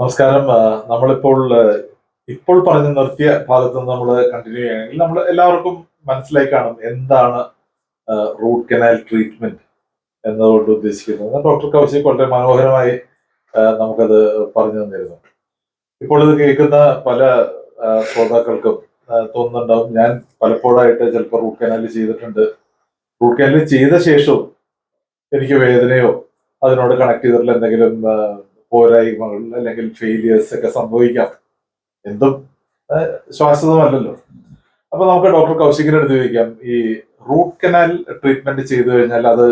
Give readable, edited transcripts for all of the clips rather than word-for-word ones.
നമസ്കാരം. നമ്മളിപ്പോൾ ഇപ്പോൾ പറഞ്ഞു നിർത്തിയ ഭാഗത്ത് നിന്ന് നമ്മൾ കണ്ടിന്യൂ ചെയ്യുകയാണെങ്കിൽ നമ്മൾ എല്ലാവർക്കും മനസ്സിലായി കാണും എന്താണ് റൂട്ട് കനാൽ ട്രീറ്റ്മെന്റ് എന്നതുകൊണ്ട് ഉദ്ദേശിക്കുന്നത്. ഡോക്ടർ കൗശിക് വളരെ മനോഹരമായി നമുക്കത് പറഞ്ഞു തന്നിരുന്നു. ഇപ്പോൾ ഇത് കേൾക്കുന്ന പല ശ്രോതാക്കൾക്കും തോന്നുന്നുണ്ടാവും, ഞാൻ പലപ്പോഴായിട്ട് ചിലപ്പോൾ റൂട്ട് കനാൽ ചെയ്തിട്ടുണ്ട്, റൂട്ട് കനാൽ ചെയ്ത ശേഷവും എനിക്ക് വേദനയോ അതിനോട് കണക്ട് ചെയ്തിട്ടുള്ള എന്തെങ്കിലും പോരായ്മകൾ അല്ലെങ്കിൽ ഫെയിലിയേഴ്സ് ഒക്കെ സംഭവിക്കാം. എന്തും ശാശ്വതമല്ലല്ലോ. അപ്പൊ നമുക്ക് ഡോക്ടർ കൗശികിന്റെ അടുത്ത് ചോദിക്കാം, ഈ റൂട്ട് കനാൽ ട്രീറ്റ്മെന്റ് ചെയ്തു കഴിഞ്ഞാൽ അത്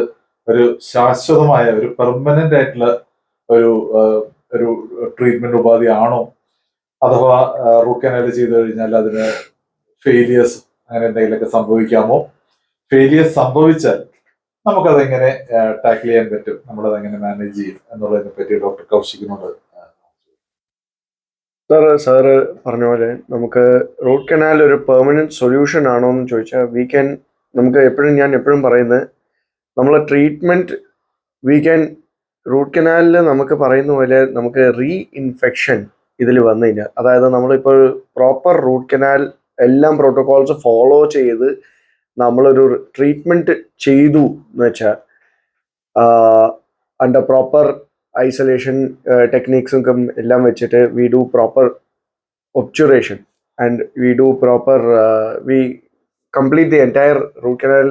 ഒരു ശാശ്വതമായ ഒരു പെർമനന്റ് ആയിട്ടുള്ള ഒരു ഒരു ട്രീറ്റ്മെന്റ് ഉപാധി ആണോ, അഥവാ റൂട്ട് കനാൽ ചെയ്തു കഴിഞ്ഞാൽ അതിന് ഫെയിലിയേഴ്സ് അങ്ങനെ എന്തെങ്കിലുമൊക്കെ സംഭവിക്കാമോ? ഫെയിലിയേഴ്സ് സംഭവിച്ചാൽ നമുക്കതെങ്ങനെ ടാക്കിൾ ചെയ്യാൻ പറ്റും, നമ്മളതെങ്ങനെ മാനേജ് ചെയ്യും എന്നുള്ളതിനെ പറ്റി ഡോക്ടർ കൗശികിനോട്. സാറ് പറഞ്ഞ പോലെ നമുക്ക് റൂട്ട് കനാൽ ഒരു പെർമനന്റ് സൊല്യൂഷൻ ആണോ എന്ന് ചോദിച്ചാൽ നമുക്ക് ഞാൻ എപ്പോഴും പറയുന്നത്, നമ്മൾ ട്രീറ്റ്മെന്റ് റൂട്ട് കനാലിൽ നമുക്ക് പറയുന്ന പോലെ നമുക്ക് ഇൻഫെക്ഷൻ ഇതിൽ വന്നു കഴിഞ്ഞാൽ, അതായത് നമ്മളിപ്പോൾ പ്രോപ്പർ റൂട്ട് കനാൽ എല്ലാം പ്രോട്ടോകോൾസ് ഫോളോ ചെയ്ത് നമ്മളൊരു ട്രീറ്റ്മെന്റ് ചെയ്തു എന്ന് വെച്ചാൽ അണ്ടർ പ്രോപ്പർ ഐസൊലേഷൻ ടെക്നിക്സും എല്ലാം വെച്ചിട്ട് we do proper obturation and we complete the entire root canal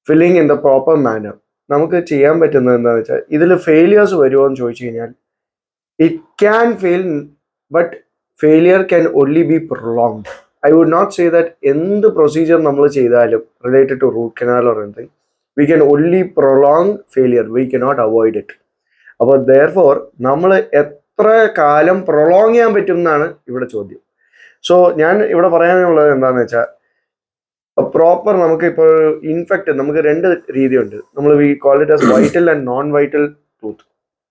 filling in the proper manner. നമുക്ക് ചെയ്യാൻ പറ്റുന്നത് എന്താണെന്ന് വെച്ചാൽ, ഇതിൽ ഫെയിലിയേഴ്സ് വരുമോ എന്ന് ചോദിച്ചു കഴിഞ്ഞാൽ, it can fail, but failure can only be prolonged. I would not say that എന്ത് പ്രൊസീജിയർ നമ്മൾ ചെയ്താലും related to root canal or anything, we can only prolong failure, we cannot avoid it. അപ്പോൾ therefore നമ്മൾ എത്ര കാലം prolong ചെയ്യാൻ പറ്റും എന്നാണ് ഇവിടെ ചോദ്യം. സോ ഞാൻ ഇവിടെ പറയാനുള്ളത് എന്താണെന്ന് വെച്ചാൽ, പ്രോപ്പർ നമുക്കിപ്പോൾ നമുക്ക് രണ്ട് രീതിയുണ്ട്. We call it as vital and non vital tooth.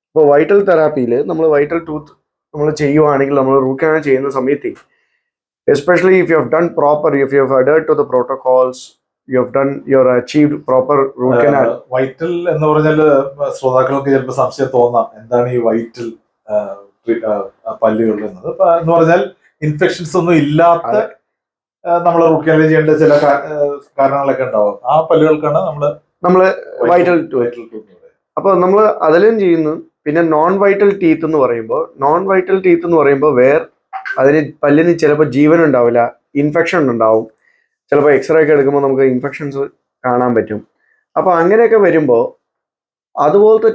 ഇപ്പോൾ വൈറ്റൽ തെറാപ്പിയിൽ നമ്മൾ വൈറ്റൽ ടൂത്ത് നമ്മൾ ചെയ്യുവാണെങ്കിൽ, നമ്മൾ റൂട്ട് കനാൽ ചെയ്യുന്ന സമയത്ത്, especially if you have done proper, if you have adhered to the protocols, you have achieved proper root canal. Vital എന്ന് പറഞ്ഞാൽ ശ്രോതാക്കൾക്ക് ചിലപ്പോൾ സംശയം തോന്നാം, എന്താണ് ഈ വൈറ്റൽ പല്ലുകൾ എന്നത്. എന്ന് പറഞ്ഞാൽ ഇൻഫെക്ഷൻസ് ഒന്നും ഇല്ലാത്ത നമ്മൾ റൂട്ട് കനാൽ ചെയ്യേണ്ട ചില കാരണങ്ങളൊക്കെ ഉണ്ടാവും. ആ പല്ലുകൾക്കാണ് നമ്മൾ വൈറ്റൽ ടൂത്ത്. അപ്പോൾ നമ്മൾ അതിലും ചെയ്യുന്നു. പിന്നെ നോൺ വൈറ്റൽ ടീത്ത് എന്ന് പറയുമ്പോൾ പല്ലിന് ചിലപ്പോൾ ജീവൻ ഉണ്ടാവില്ല, ഇൻഫെക്ഷൻ ഉണ്ടാവും. ചിലപ്പോൾ എക്സ്റേ ഒക്കെ എടുക്കുമ്പോൾ നമുക്ക് ഇൻഫെക്ഷൻസ് കാണാൻ പറ്റും. അപ്പോൾ അങ്ങനെയൊക്കെ വരുമ്പോൾ അതുപോലത്തെ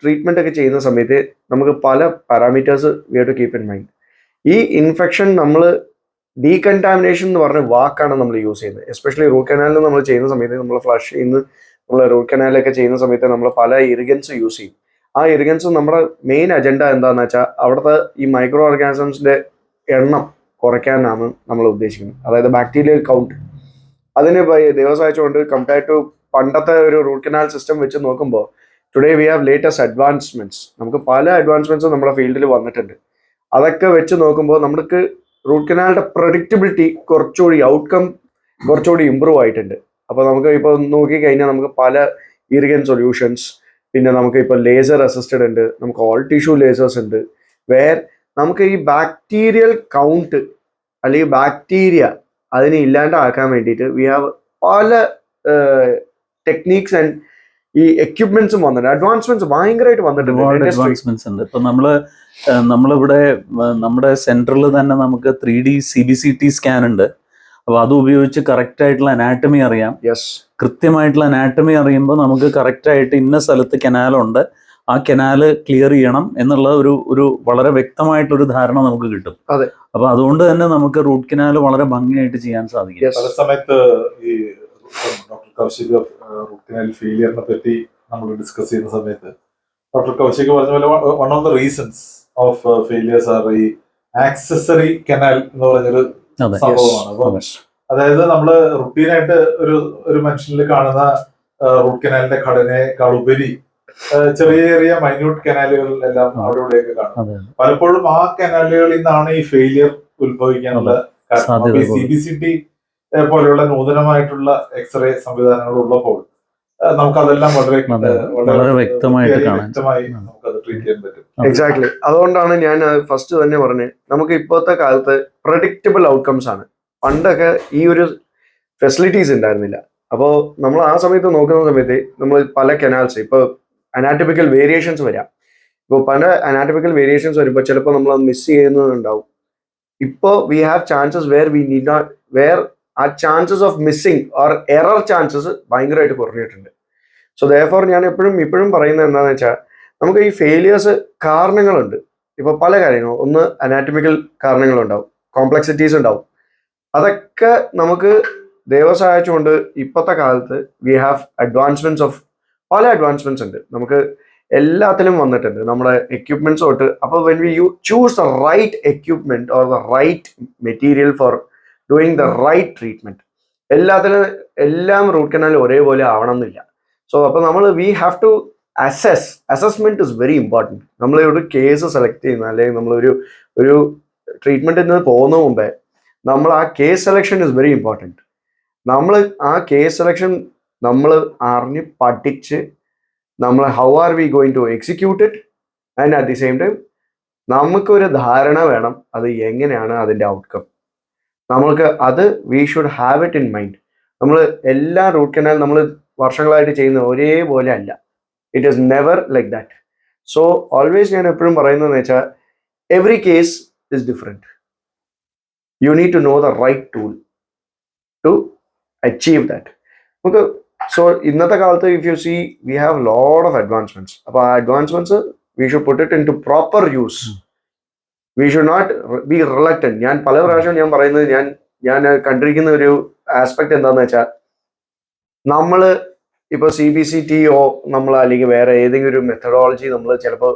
ട്രീറ്റ്മെന്റ് ഒക്കെ ചെയ്യുന്ന സമയത്ത് നമുക്ക് പല parameters we have to keep in mind. ഈ ഇൻഫെക്ഷൻ നമ്മൾ ഡീകണ്ടാമിനേഷൻ എന്ന് പറഞ്ഞ വാക്കാണ് നമ്മൾ യൂസ് ചെയ്യുന്നത്. എസ്പെഷ്യലി റൂട്ട് കനാലിൽ നമ്മൾ ചെയ്യുന്ന സമയത്ത്, നമ്മൾ ഫ്ലഷ് ചെയ്യുന്ന റൂട്ട് കനാലൊക്കെ ചെയ്യുന്ന സമയത്ത് നമ്മൾ പല ഇറിഗൻസ് യൂസ് ചെയ്യും. ആ ഇറിഗൻസ് നമ്മുടെ മെയിൻ അജണ്ട എന്താണെന്ന് വെച്ചാൽ, അവിടുത്തെ ഈ മൈക്രോ ഓർഗാനിസംസിന്റെ എണ്ണം കുറയ്ക്കാനാണ് നമ്മൾ ഉദ്ദേശിക്കുന്നത്. അതായത് ബാക്ടീരിയൽ കൗണ്ട്. അതിന് ദിവസം അയച്ചുകൊണ്ട് കമ്പയർ ടു പണ്ടത്തെ ഒരു റൂട്ട് കനാൽ സിസ്റ്റം വെച്ച് നോക്കുമ്പോൾ, today we have latest advancements. നമുക്ക് പല അഡ്വാൻസ്മെന്റ്സും നമ്മുടെ ഫീൽഡിൽ വന്നിട്ടുണ്ട്. അതൊക്കെ വെച്ച് നോക്കുമ്പോൾ നമുക്ക് റൂട്ട് കനാലിന്റെ പ്രഡിക്റ്റബിലിറ്റി ഔട്ട്കം കുറച്ചുകൂടി ഇമ്പ്രൂവ് ആയിട്ടുണ്ട്. അപ്പോൾ നമുക്ക് ഇപ്പോൾ നോക്കിക്കഴിഞ്ഞാൽ നമുക്ക് പല ഇറിഗൻ സൊല്യൂഷൻസ്, പിന്നെ നമുക്ക് ഇപ്പോൾ ലേസർ അസിസ്റ്റഡ് ഉണ്ട്, നമുക്ക് ഓൾ ടിഷ്യൂ ലേസേഴ്സ് ഉണ്ട്, നമുക്ക് ഈ ബാക്ടീരിയൽ കൗണ്ട് അല്ലെങ്കിൽ ബാക്ടീരിയ അതിനെ ഇല്ലാണ്ടാക്കാൻ വേണ്ടിയിട്ട് വി ഹാവ് പല ടെക്നീക്സ് ആൻഡ് ഈ എക്യുപ്മെന്റ്സും വന്നിട്ടുണ്ട്. അഡ്വാൻസ്മെന്റ്സ് ഭയങ്കരമായിട്ട് വന്നിട്ടുണ്ട്. ഇപ്പൊ നമ്മളിവിടെ നമ്മുടെ സെന്ററിൽ തന്നെ നമുക്ക് 3D CBCT സ്കാൻ ഉണ്ട്. അപ്പൊ അത് ഉപയോഗിച്ച് കറക്റ്റ് ആയിട്ടുള്ള അനാറ്റമി അറിയാം. കൃത്യമായിട്ടുള്ള അനാറ്റമി അറിയുമ്പോൾ നമുക്ക് കറക്റ്റ് ആയിട്ട് ഇന്ന സ്ഥലത്ത് കനാലുണ്ട്, ആ കനാല് ക്ലിയർ ചെയ്യണം എന്നുള്ള ഒരു വളരെ വ്യക്തമായിട്ടൊരു ധാരണ നമുക്ക് കിട്ടും. അപ്പൊ അതുകൊണ്ട് തന്നെ നമുക്ക് റൂട്ട് കനാൽ വളരെ ഭംഗിയായിട്ട് ചെയ്യാൻ സാധിക്കും. പല സമയത്ത് ഈ ഡോക്ടർ കൗശിക് റൂട്ട് കനാൽ ഫെയിലിയറിനെ പറ്റി നമ്മൾ ഡിസ്കസ് ചെയ്യുന്ന സമയത്ത് ഡോക്ടർ കൗശിക് പറഞ്ഞ പോലെ one of the reasons of failures are ഈ ആക്സസറി കനാൽ എന്ന് പറഞ്ഞൊരു സംഭവമാണ്. അപ്പൊ അതായത് നമ്മള് റുട്ടീനായിട്ട് ഒരു മനുഷ്യനിൽ കാണുന്ന റൂട്ട് കനാലിന്റെ ഘടനയെക്കാൾ ഉപരി ചെറിയ ചെറിയ മൈന്യൂട്ട് കനാലുകൾ എല്ലാം അവിടെ ഇവിടെയൊക്കെ കാണും. പലപ്പോഴും ആ കനാലുകളിൽ നിന്നാണ് ഈ ഫെയിലിയർ ഉത്ഭവിക്കാനുള്ള കാരണം. CBCT പോലെയുള്ള നൂതനമായിട്ടുള്ള എക്സ്റേ സംവിധാനങ്ങൾ ഉള്ളപ്പോൾ നമുക്കതെല്ലാം വളരെ വ്യക്തമായിട്ട് കാണാൻ വ്യക്തമായി നമുക്കത് ട്രീറ്റ് ചെയ്യാൻ പറ്റും. എക്സാക്ട്ലി. അതുകൊണ്ടാണ് ഞാൻ ഫസ്റ്റ് തന്നെ പറഞ്ഞത്, നമുക്ക് ഇപ്പോഴത്തെ കാലത്ത് പ്രഡിക്റ്റബിൾ ഔട്ട്കംസ് ആണ്. പണ്ടൊക്കെ ഈ ഒരു ഫെസിലിറ്റീസ് ഉണ്ടായിരുന്നില്ല. അപ്പോൾ നമ്മൾ ആ സമയത്ത് നോക്കുന്ന സമയത്ത് നമ്മൾ പല കനാൽസ്, ഇപ്പോൾ അനാറ്റമിക്കൽ വേരിയേഷൻസ് വരാം. ഇപ്പോൾ പല അനാറ്റമിക്കൽ വേരിയേഷൻസ് വരുമ്പോൾ ചിലപ്പോൾ നമ്മൾ അത് മിസ് ചെയ്യുന്നുണ്ടാവും. ഇപ്പോൾ we have chances where we need not, where ആ chances of missing or error chances ഭയങ്കരമായിട്ട് കുറഞ്ഞിട്ടുണ്ട്. സോ ദെയർഫോർ ഞാൻ ഇപ്പോഴും പറയുന്നത് എന്താണെന്ന് വെച്ചാൽ, നമുക്ക് ഈ ഫെയിലിയേഴ്സ് കാരണങ്ങളുണ്ട്. ഇപ്പോൾ പല കാര്യങ്ങളും, ഒന്ന് അനാറ്റമിക്കൽ കാരണങ്ങളുണ്ടാവും, കോംപ്ലക്സിറ്റീസ് ഉണ്ടാവും. അതൊക്കെ നമുക്ക് ദൈവം സഹായിച്ചുകൊണ്ട് ഇപ്പോഴത്തെ കാലത്ത് വി ഹാവ് അഡ്വാൻസ്മെന്റ്സ് ഓഫ് പല അഡ്വാൻസ്മെന്റ്സ് ഉണ്ട്. നമുക്ക് എല്ലാത്തിലും വന്നിട്ടുണ്ട് നമ്മുടെ എക്യുപ്മെന്റ്സ് തൊട്ട്. അപ്പോൾ when we choose the right equipment or the right material for doing the right treatment, എല്ലാം റൂട്ട് കനാൽ ഒരേപോലെ ആവണം എന്നില്ല. സോ അപ്പോൾ നമ്മൾ we have to assessment is very important. നമ്മൾ ഒരു കേസ് സെലക്ട് ചെയ്യുന്ന, അല്ലെങ്കിൽ നമ്മളൊരു ട്രീറ്റ്മെന്റിൽ നിന്ന് പോകുന്ന മുമ്പേ നമ്മൾ ആ case selection is very important. നമ്മൾ ആ കേസ് സെലക്ഷൻ നമ്മൾ അറിഞ്ഞ് പഠിച്ച് നമ്മൾ how are we going to execute it, and at the same time നമുക്കൊരു ധാരണ വേണം അത് എങ്ങനെയാണ് അതിൻ്റെ ഔട്ട്കം. നമ്മൾക്ക് അത് we should have it in mind. നമ്മൾ എല്ലാ റൂട്ട് കനാൽ നമ്മൾ വർഷങ്ങളായിട്ട് ചെയ്യുന്ന ഒരേപോലെ അല്ല. It is never like that. So always ഞാൻ എപ്പോഴും പറയുന്നതെന്ന് വെച്ചാൽ, every case is different. You need to know the right tool to achieve that. നമുക്ക് സോ ഇന്നത്തെ കാലത്ത് if you see we have lot of advancements. അപ്പോൾ ആ advancements we should put it in to proper use. We should not be reluctant. ഞാൻ പല പ്രാവശ്യം ഞാൻ പറയുന്നത്, ഞാൻ കണ്ടിരിക്കുന്ന ഒരു ആസ്പെക്ട് എന്താണെന്ന് വെച്ചാൽ, നമ്മൾ ഇപ്പോൾ CBCTയോ നമ്മൾ അല്ലെങ്കിൽ വേറെ ഏതെങ്കിലും ഒരു മെത്തഡോളജി നമ്മൾ ചിലപ്പോൾ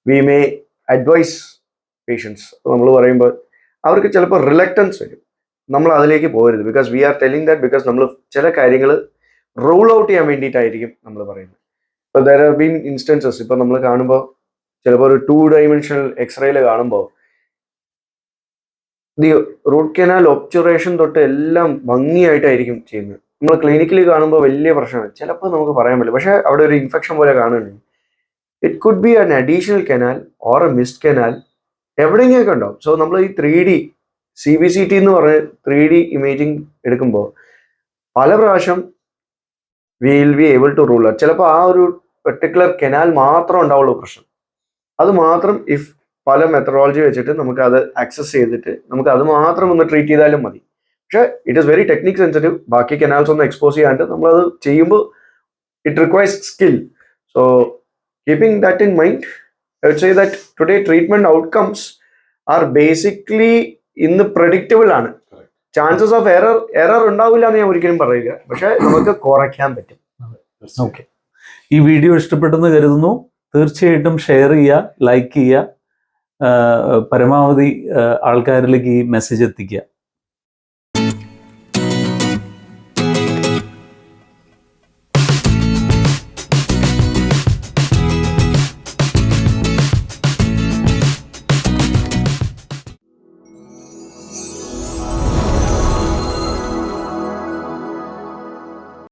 വി മേ അഡ്വൈസ് പേഷ്യൻസ്. നമ്മൾ പറയുമ്പോൾ അവർക്ക് ചിലപ്പോൾ റിലക്റ്റൻസ് വരും. നമ്മൾ അതിലേക്ക് പോകരുത്. Because we R telling that because നമ്മൾ ചില കാര്യങ്ങൾ റൂൾ ഔട്ട് ചെയ്യാൻ വേണ്ടിയിട്ടായിരിക്കും നമ്മൾ പറയുന്നത്. ഇപ്പോൾ ദർ ഹാവ് ബീൻ ഇൻസ്റ്റൻസസ്, ഇപ്പോൾ നമ്മൾ കാണുമ്പോൾ ചിലപ്പോൾ ഒരു 2 dimensional എക്സ്റേയിൽ കാണുമ്പോൾ ദി റൂട്ട് കനാൽ ഒബ്ചുറേഷൻ തൊട്ട് എല്ലാം ഭംഗിയായിട്ടായിരിക്കും ചെയ്യുന്നത്. നമ്മൾ ക്ലിനിക്കലി കാണുമ്പോൾ വലിയ പ്രശ്നമാണ്, ചിലപ്പോൾ നമുക്ക് പറയാൻ പറ്റില്ല. പക്ഷേ അവിടെ ഒരു ഇൻഫെക്ഷൻ പോലെ കാണുന്നുണ്ട്. It could be an additional canal or a missed canal, എവിടെയെങ്കിലൊക്കെ ഉണ്ടാവും. സോ നമ്മൾ ഈ 3D CBCT എന്ന് പറഞ്ഞ് 3D ഇമേജിങ് എടുക്കുമ്പോൾ പല പ്രാവശ്യം we will be able to rule out. ചിലപ്പോൾ ആ ഒരു പെർട്ടിക്കുലർ കനാൽ മാത്രം ഉണ്ടാവുള്ളൂ പ്രശ്നം. അത് മാത്രം ഇഫ് പല മെത്തഡോളജി വെച്ചിട്ട് നമുക്ക് അത് ആക്സസ് ചെയ്തിട്ട് നമുക്ക് അത് മാത്രം ഒന്ന് ട്രീറ്റ് ചെയ്താലും മതി. പക്ഷേ it is very technique sensitive. ബാക്കി കനാൽസ് ഒന്ന് എക്സ്പോസ് ചെയ്യാണ്ട് നമ്മളത് ചെയ്യുമ്പോൾ it requires skill. So keeping that in mind, I would say that today treatment outcomes are basically ഇന്ന് പ്രഡിക്റ്റബിൾ ആണ്. ചാൻസസ് ഓഫ് എറർ ഉണ്ടാവില്ല എന്ന് ഞാൻ ഒരിക്കലും പറയുക, പക്ഷെ നമുക്ക് കുറയ്ക്കാൻ പറ്റും. ഓക്കെ, ഈ വീഡിയോ ഇഷ്ടപ്പെട്ടെന്ന് കരുതുന്നു. തീർച്ചയായിട്ടും ഷെയർ ചെയ്യുക, ലൈക്ക് ചെയ്യുക, പരമാവധി ആൾക്കാരിലേക്ക് ഈ മെസ്സേജ് എത്തിക്കുക.